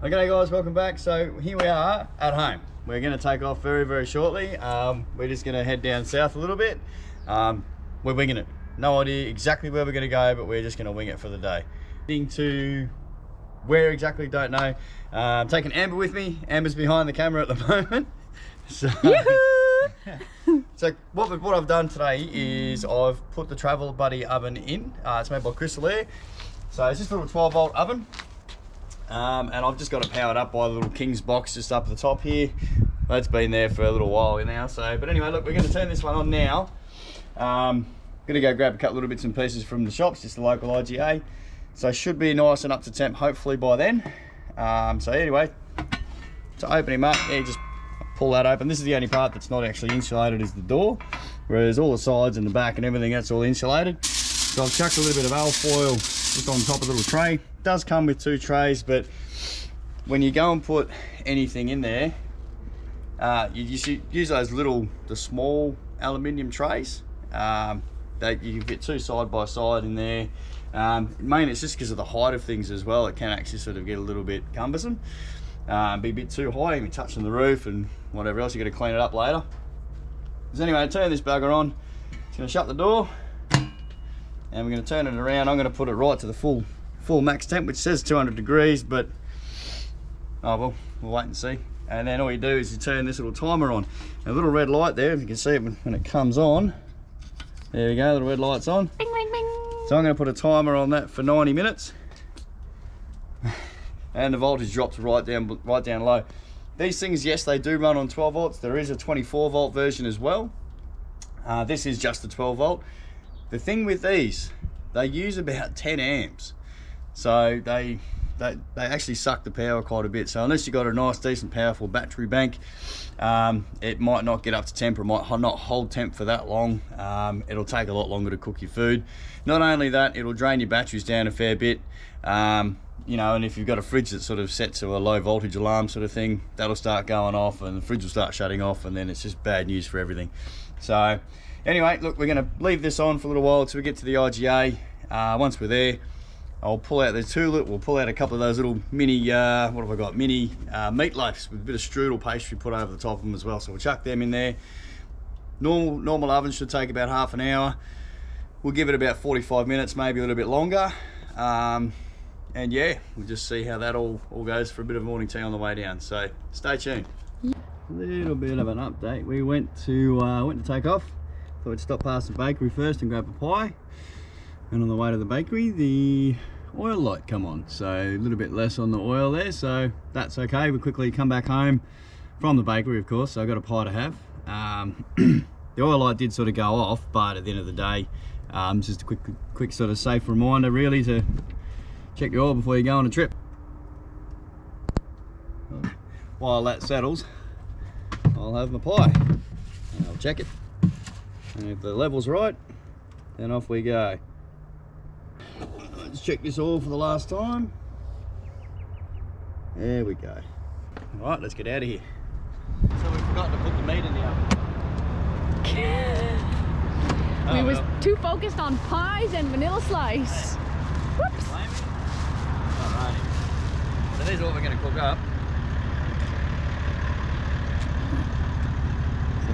Okay guys, welcome back. So here we are at home. We're going to take off very, very shortly. We're just going to head down south a little bit. We're winging it. No idea exactly where we're going to go, but we're just going to wing it for the day. Heading to where exactly, don't know. Taking Amber with me. Amber's behind the camera at the moment. So, so what I've done today is I've put the Travel Buddy oven in. It's made by Crystal Air. So it's just a little 12-volt oven. And I've just got it powered up by the little King's box just up at the top here. It's been there for a little while now. So, but anyway, look, we're going to turn this one on now. Going to go grab a couple little bits and pieces from the shops, just the local IGA. So it should be nice and up to temp hopefully by then. So anyway, to open him up, yeah, just pull that open. This is the only part that's not actually insulated is the door, whereas all the sides and the back and everything, that's all insulated. So I've chucked a little bit of alfoil just on top of the little tray. It does come with 2 trays, but when you go and put anything in there, you should use those the small aluminium trays. You get 2 side by side in there. Mainly it's just because of the height of things as well. It can actually sort of get a little bit cumbersome. Be a bit too high, even touching the roof and whatever else. You got to clean it up later. So anyway, turn this bugger on. It's going to shut the door, and we're going to turn it around. I'm going to put it right to the full max temp, which says 200 degrees, but oh well, we'll wait and see. And then all you do is you turn this little timer on. A little red light there, if you can see it when it comes on. There we go, little red light's on. Bing, bing, bing. So I'm going to put a timer on that for 90 minutes. And the voltage drops right down low. These things, yes, they do run on 12 volts. There is a 24 volt version as well. This is just the 12 volt. The thing with these, they use about 10 amps. So they actually suck the power quite a bit. So unless you've got a nice, decent, powerful battery bank, it might not get up to temp, or might not hold temp for that long. It'll take a lot longer to cook your food. Not only that, it'll drain your batteries down a fair bit. You know, and if you've got a fridge that's sort of set to a low voltage alarm sort of thing, that'll start going off and the fridge will start shutting off, and then it's just bad news for everything. So anyway, look, we're going to leave this on for a little while until we get to the IGA. Once we're there, I'll pull out the tulip. We'll pull out a couple of those little mini, what have I got? Mini meatloafs with a bit of strudel pastry put over the top of them as well. So we'll chuck them in there. Normal oven should take about half an hour. We'll give it about 45 minutes, maybe a little bit longer. And yeah, we'll just see how that all goes for a bit of morning tea on the way down. So stay tuned. A little bit of an update. We went to take off. Thought we'd stop past the bakery first and grab a pie. And on the way to the bakery, the oil light come on. So a little bit less on the oil there, so that's okay. We quickly come back home from the bakery, of course, so I got a pie to have. The oil light did sort of go off, but at the end of the day, just a quick sort of safe reminder really to check your oil before you go on a trip. While that settles, I'll have my pie and I'll check it, and if the level's right, then off we go. Let's check this oil for the last time. There we go. All right, let's get out of here. So we forgot to put the meat in the oven. We was too focused on pies and vanilla slice. Whoops. Alrighty. So these are what we're going to cook up.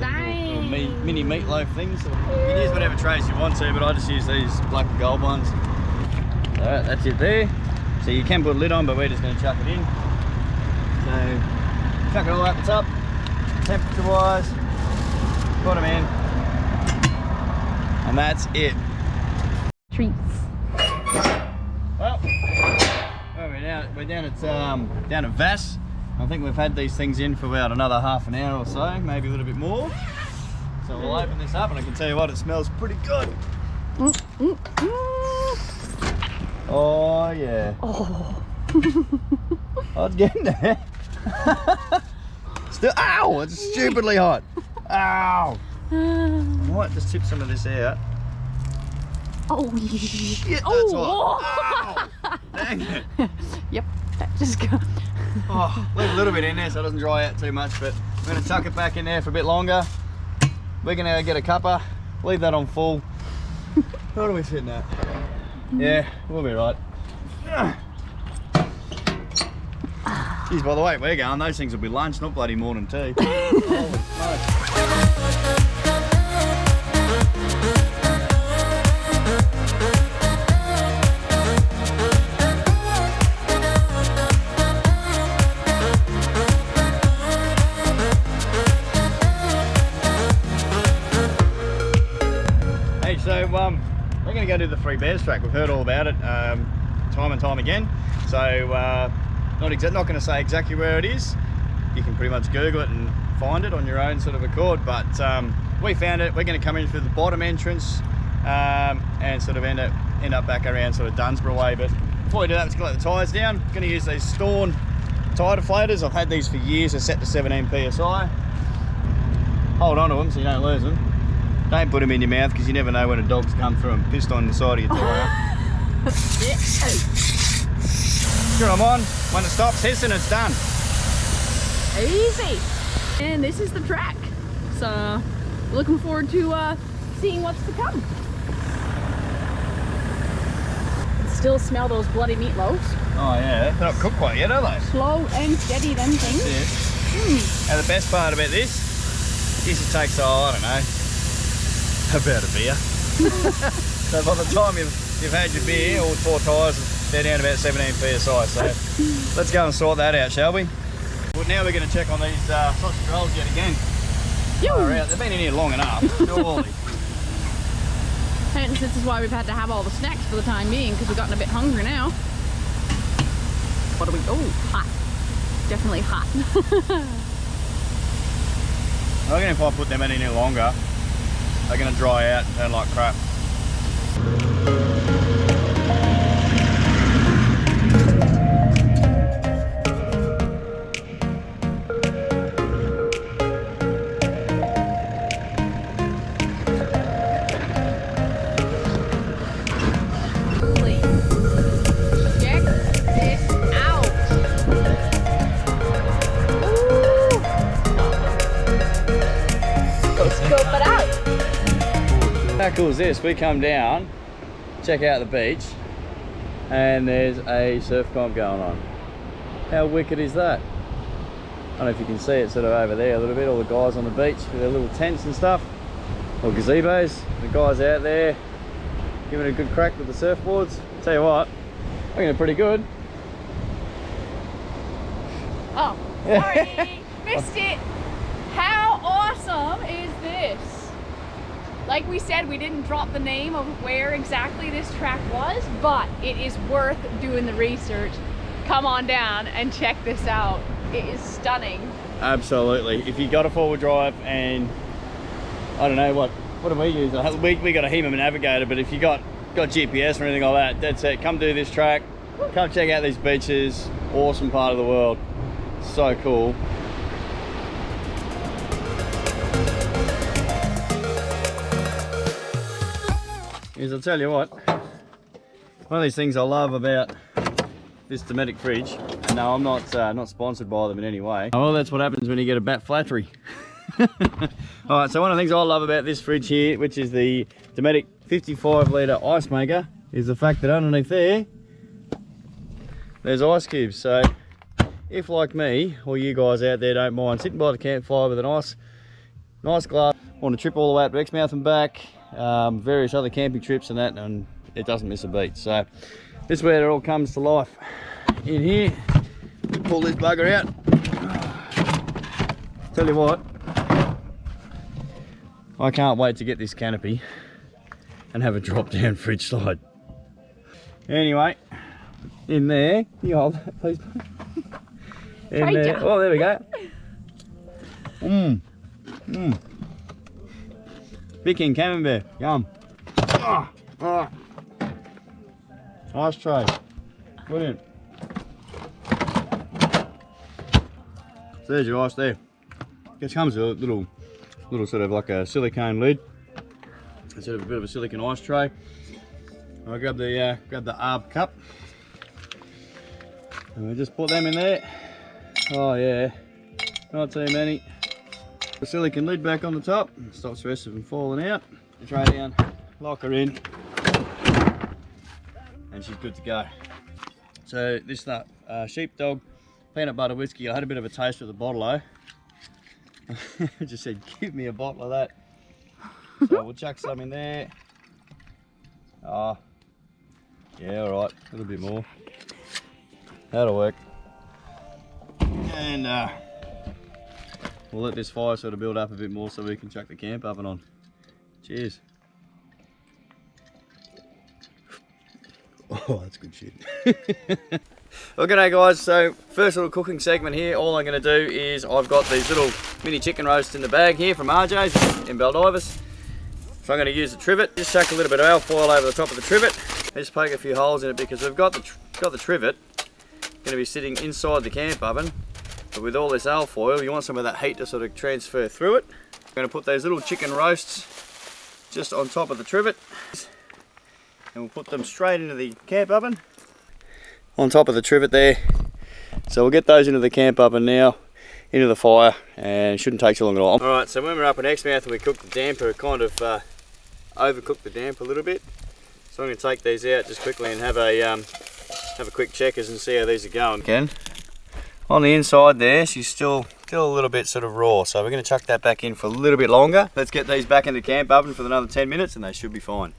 Little mini meatloaf things. You can use whatever trays you want to, but I just use these black and gold ones. Alright, that's it there. So you can put a lid on, but we're just going to chuck it in. So chuck it all out the top, temperature wise, put them in, and that's it. Treats. Well, we're down at Vass. I think we've had these things in for about another half an hour or so, maybe a little bit more. So we'll open this up, and I can tell you what, it smells pretty good. Oh yeah. Oh. I was getting there. Still, ow! It's stupidly hot. Ow! I might just tip some of this out. Oh shit! That's hot. Ow! Dang it. Yep, that just got. Oh, leave a little bit in there so it doesn't dry out too much, but I'm going to tuck it back in there for a bit longer. We're going to get a cuppa, leave that on full. What are we sitting at? Yeah, we'll be right. Geez, by the way, we're going, those things will be lunch, not bloody morning tea. Holy smokes. So we're going to go do the Three Bears track. We've heard all about it time and time again. So not going to say exactly where it is. You can pretty much Google it and find it on your own sort of accord. But we found it. We're going to come in through the bottom entrance and sort of end up back around sort of Dunsborough way. But before we do that, let's let the tyres down. I'm going to use these Storm tyre deflators. I've had these for years. They're set to 17 psi. Hold on to them so you don't lose them. Don't put them in your mouth because you never know when a dog's come through and pissed on the side of your tyre. Good, I'm on. When it stops hissing, it's done. Easy. And this is the track. So looking forward to seeing what's to come. Still smell those bloody meatloaves. Oh yeah, they're not cooked quite yet, are they? Slow and steady, them things. And the best part about this is it takes, I don't know, about a beer. So by the time you've had your beer, all 4 tyres, they're down about 17 psi. So let's go and sort that out, shall we? Well, now we're going to check on these sausage rolls yet again. They've been in here long enough, surely. Hence, this is why we've had to have all the snacks for the time being, because we've gotten a bit hungry now. What do we? Oh, hot. Definitely hot. I reckon if I put them in any longer, they're going to dry out and turn like crap. Check this out. Let's scope it out. How cool is this? We come down, check out the beach, and there's a surf comp going on. How wicked is that? I don't know if you can see it sort of over there a little bit, all the guys on the beach with their little tents and stuff, or gazebos. The guys out there giving it a good crack with the surfboards. Tell you what, I think they're pretty good. Oh, sorry, missed it. How awesome is this? Like we said, we didn't drop the name of where exactly this track was, but it is worth doing the research. Come on down and check this out. It is stunning. Absolutely. If you got a 4-wheel drive and I don't know what do we use? We got a HEMA Navigator, but if you got GPS or anything like that, that's it. Come do this track. Come check out these beaches. Awesome part of the world. So cool. I'll tell you what, one of these things I love about this Dometic fridge, and no, I'm not sponsored by them in any way. Oh, well, that's what happens when you get a bat flattery. Alright, so one of the things I love about this fridge here, which is the Dometic 55 litre ice maker, is the fact that underneath there's ice cubes. So if, like me, or you guys out there don't mind sitting by the campfire with a nice glass, want to trip all the way up to Exmouth and back, various other camping trips and that, and it doesn't miss a beat. So this is where it all comes to life. In here, pull this bugger out. Tell you what, I can't wait to get this canopy and have a drop down fridge slide. Anyway, in there, you hold that please. In there, oh there we go. Peking camembert, yum. Ice tray, brilliant. So there's your ice there. It comes with a little sort of like a silicone lid, instead of a bit of a silicone ice tray. I grab the ARB cup, and we just put them in there. Oh yeah, not too many. The silicone lid back on the top, stops the rest of them falling out. Tray down, lock her in, and she's good to go. So this sheepdog peanut butter whiskey. I had a bit of a taste with the bottle, I just said, give me a bottle of that. So we'll chuck some in there. Oh, yeah, all right, a little bit more. That'll work. And we'll let this fire sort of build up a bit more so we can chuck the camp oven on. Cheers. Oh, that's good shit. Okay guys, so first little cooking segment here. All I'm going to do is I've got these little mini chicken roasts in the bag here from RJ's in Baldivis. So I'm going to use the trivet. Just chuck a little bit of alfoil over the top of the trivet. Just poke a few holes in it because we've got the trivet going to be sitting inside the camp oven. But with all this alfoil, you want some of that heat to sort of transfer through it. I'm going to put those little chicken roasts just on top of the trivet. And we'll put them straight into the camp oven. On top of the trivet there. So we'll get those into the camp oven now, into the fire, and it shouldn't take too long at all. Alright, so when we're up in Exmouth and we cooked the damper, kind of overcooked the damper a little bit. So I'm going to take these out just quickly and have a quick checkers and see how these are going. Again, on the inside there, she's still a little bit sort of raw, so we're going to chuck that back in for a little bit longer. Let's get these back in the camp oven for another 10 minutes and they should be fine.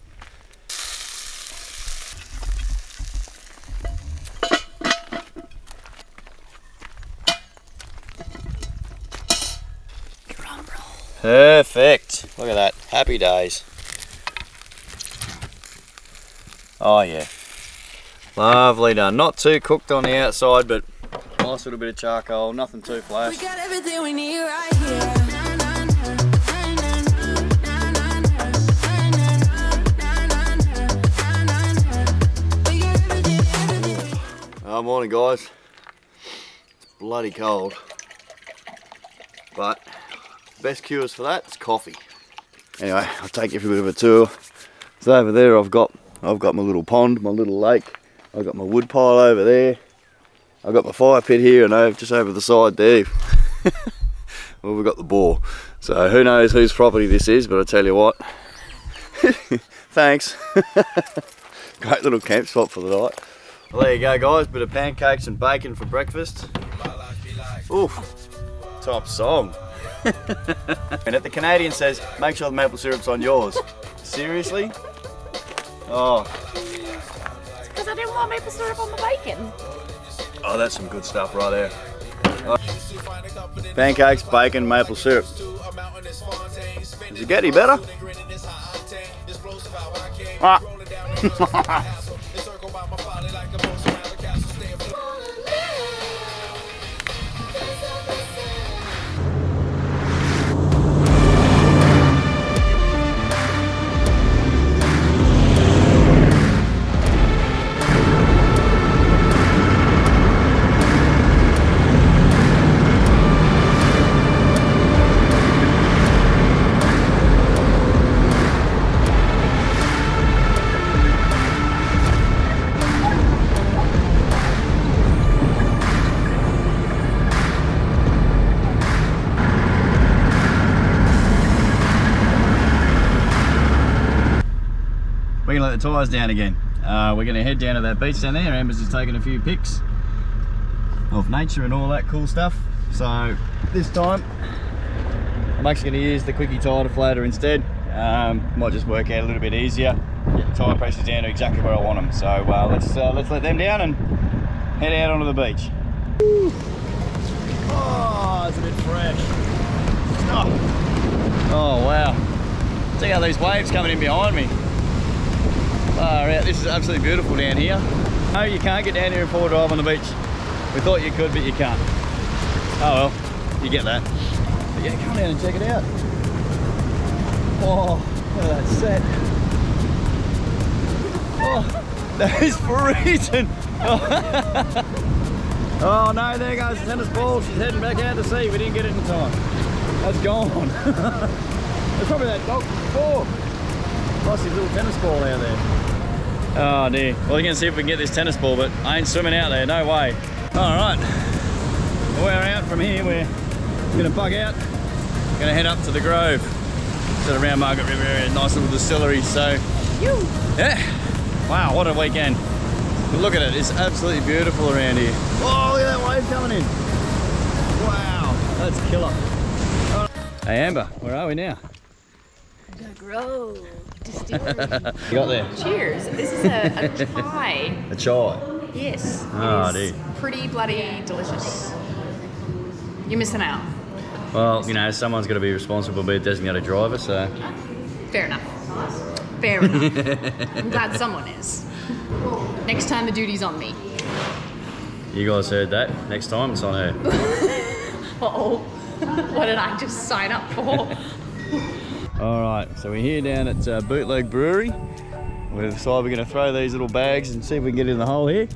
Perfect. Look at that. Happy days. Oh yeah. Lovely done. Not too cooked on the outside, but nice little bit of charcoal. Nothing too flash. We got everything we need right here. Oh, morning guys. It's bloody cold. But best cures for that is coffee. Anyway, I'll take you for a bit of a tour. So over there I've got my little pond, my little lake. I've got my wood pile over there. I've got my fire pit here and just over the side there. Well, we've got the bore. So who knows whose property this is, but I tell you what. Thanks. Great little camp spot for the night. Well, there you go guys, bit of pancakes and bacon for breakfast. Oof, top song. And if the Canadian says, make sure the maple syrup's on yours. Seriously? Oh. It's because I didn't want maple syrup on the bacon. Oh, that's some good stuff right there. Pancakes, bacon, maple syrup. Does it get any better? Ah. We're going to let the tyres down again. We're going to head down to that beach down there. Amber's just taking a few pics of nature and all that cool stuff. So this time I'm actually going to use the quickie tyre deflator instead. Might just work out a little bit easier. Get the tyre pressures down to exactly where I want them. So let's let them down and head out onto the beach. Woo. Oh, it's a bit fresh. Oh wow. See how these waves coming in behind me. Oh, this is absolutely beautiful down here. No, you can't get down here in four drive on the beach. We thought you could, but you can't. Oh well, you get that. But yeah, come down and check it out. Oh, look at that set. Oh, that is freezing. Oh no, there goes the tennis ball. She's heading back out to sea. We didn't get it in time. That's gone. There's probably that dog before. Lost his little tennis ball out there. Oh dear. Well, we're going to see if we can get this tennis ball, but I ain't swimming out there, no way. Alright, we're out from here. We're going to bug out. Going to head up to the Grove. It's around Margaret River area, nice little distillery. So, yeah. Wow, what a weekend. Look at it, it's absolutely beautiful around here. Oh, look at that wave coming in. Wow, that's killer. Hey Amber, where are we now? The Grove Distillery. You got there? Cheers. This is a chai. A chai. Yes. Oh, it is dude. pretty bloody delicious. You're missing out. Well, you know, someone's got to be responsible, be a designated driver, so. Fair enough. Fair enough. I'm glad someone is. Next time the duty's on me. You guys heard that. Next time it's on her. Uh-oh. What did I just sign up for? All right, so we're here down at Bootleg Brewery. We've decided we're going to throw these little bags and see if we can get it in the hole here.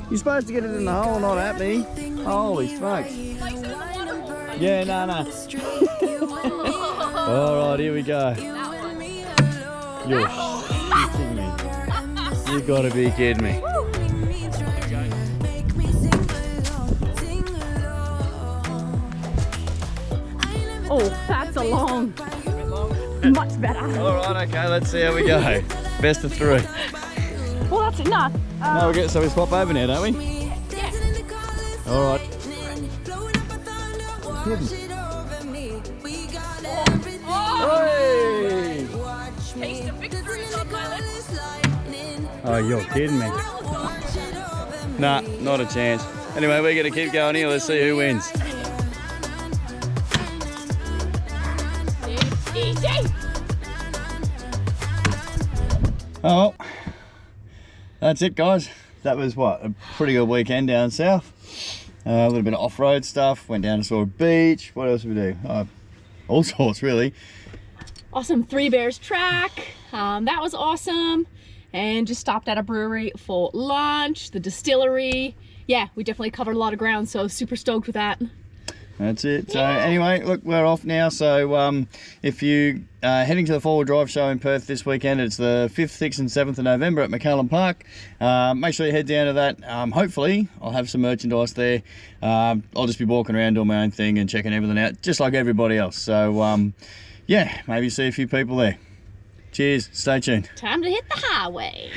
You're supposed to get it in the hole, not at me. Holy smokes. Yeah, no. All right, here we go. You're shitting me. You gotta be kidding me. Oh, that's a long. Much better. All right, okay, let's see how we go. Best of three. Well, that's enough. No, so we swap over now, don't we? Yeah. All right. Hey! Taste of victory is on my lips. Oh, you're kidding me. Nah, not a chance. Anyway, we're gonna keep going here. Let's see who wins. Easy. Oh, that's it, guys. That was what, a pretty good weekend down south. A little bit of off-road stuff. Went down to saw a beach. What else did we do? All sorts, really. Awesome Three Bears track. That was awesome. And just stopped at a brewery for lunch, the distillery. Yeah, we definitely covered a lot of ground, so super stoked with that. That's it. So anyway, look, we're off now. So if you are heading to the 4-wheel drive show in Perth this weekend, it's the 5th, 6th and 7th of November at McCallum Park. Make sure you head down to that. Hopefully, I'll have some merchandise there. I'll just be walking around doing my own thing and checking everything out, just like everybody else. So yeah, maybe see a few people there. Cheers. Stay tuned. Time to hit the highway.